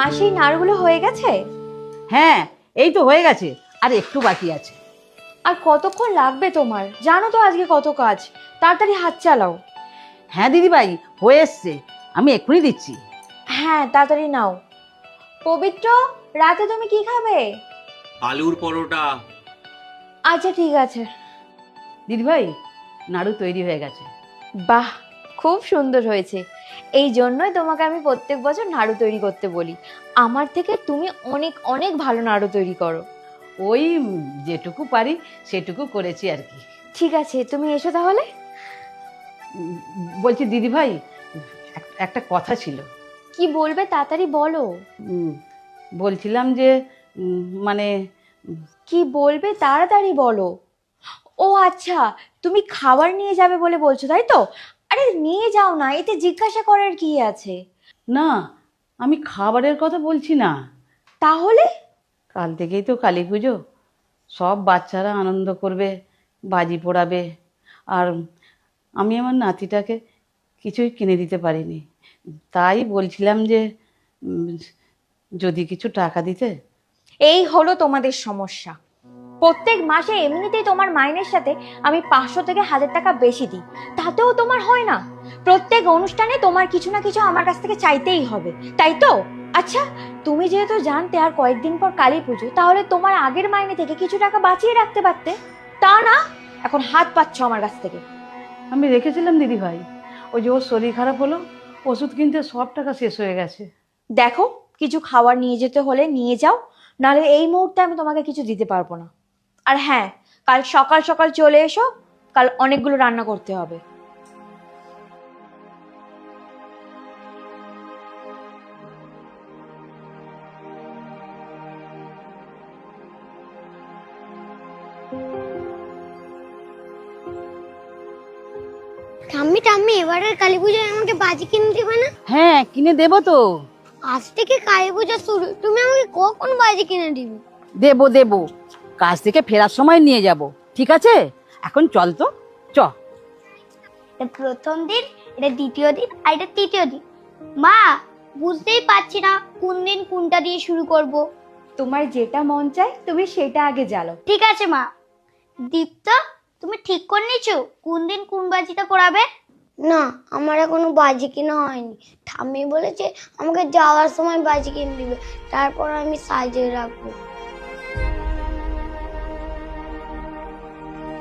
মাসি নাড়ুগুলো হয়ে গেছে? হ্যাঁ, এই তো হয়ে গেছে, আর একটু বাকি আছে। আর কতক্ষণ লাগবে তোমার? জানো তো আজকে কত কাজ, তাড়াতাড়ি হাত চালাও। হ্যাঁ দিদিভাই, হয়ে এসছে, আমি এক্ষুনি দিচ্ছি। হ্যাঁ তাড়াতাড়ি নাও। পবিত্র, রাতে তুমি কি খাবে? আলুর পরোটা। আচ্ছা ঠিক আছে। দিদিভাই, নাড়ু তৈরি হয়ে গেছে। বাহ, খুব সুন্দর হয়েছে। এই জন্যই তোমাকে আমি প্রত্যেক বছর নাড়ু তৈরি করতে বলি। আমার থেকে তুমি অনেক অনেক ভালো নাড়ু তৈরি করো। ওই যেটুকু পারি সেটুকু করেছি আর কি। ঠিক আছে, তুমি এসো তাহলে। উম, বলছি দিদিভাই, একটা কথা ছিল। কি বলবে তাড়াতাড়ি বলো। উম, বলছিলাম যে মানে কি বলবে তাড়াতাড়ি বলো। ও আচ্ছা, তুমি খাবার নিয়ে যাবে বলে বলছো তাই তো? আরে নিয়ে যাও না, এতে জিজ্ঞাসা করার কি আছে? না, আমি খাবারের কথা বলছি না। তাহলে? কাল থেকেই তো কালী পুজো, সব বাচ্চারা আনন্দ করবে, বাজি পোড়াবে, আর আমি আমার নাতিটাকে কিছুই কিনে দিতে পারিনি। তাই বলছিলাম যে উম, যদি কিছু টাকা দিতে। এই হলো তোমাদের সমস্যা। প্রত্যেক মাসে এমনিতেই তোমার মাইনের সাথে আমি 500 থেকে 1000 টাকা বেশি দিই, তাতেও তোমার হয় না। প্রত্যেক অনুষ্ঠানে তোমার কিছু না কিছু আমার কাছ থেকে চাইতেই হবে, তাই তো? আচ্ছা, তুমি যেহেতু জানতে আর কয়েকদিন পর কালী পুজো, তাহলে তোমার আগের মাইনে থেকে কিছু টাকা বাঁচিয়ে রাখতে পারতে। তা না, এখন হাত পাচ্ছ আমার কাছ থেকে। আমি রেখেছিলাম দিদিভাই, ওই যে ওর শরীর খারাপ হলো, ওষুধ কিনতে সব টাকা শেষ হয়ে গেছে। দেখো, কিছু খাবার নিয়ে যেতে হলে নিয়ে যাও, নাহলে এই মুহূর্তে আমি তোমাকে কিছু দিতে পারবো না। আর হ্যাঁ, কাল সকাল সকাল চলে এসো, কাল অনেকগুলো রান্না করতে হবে। ঠাম্মি ঠাম্মি, এবারের কালী পুজোয় আমাকে বাজি কিনে দিবে না? হ্যাঁ, কিনে দেবো তো। আজ থেকে কালী পুজো শুরু, তুমি আমাকে কখন বাজি কিনে দিবে? দেবো দেবো, কাজ থেকে ফেরার সময় নিয়ে যাব, ঠিক আছে? এখন চল তো, চ। এটা প্রথম দিন, এটা দ্বিতীয় দিন, আর এটা তৃতীয় দিন। মা, বুঝতেই পারছি না কোন দিন কোনটা দিয়ে শুরু করব। তোমার যেটা মন চায় তুমি সেটা আগে জ্বালো। ঠিক আছে মা। দীপ্ত, তুমি ঠিক করে নিয়েছো কোন দিন কোন বাজিটা পড়াবে? না, আমার এখনো বাজি কিনা হয়নি। ঠাম্মি বলেছে আমাকে যাওয়ার সময় বাজি কিনে দিবে, তারপর আমি সাজিয়ে রাখবো।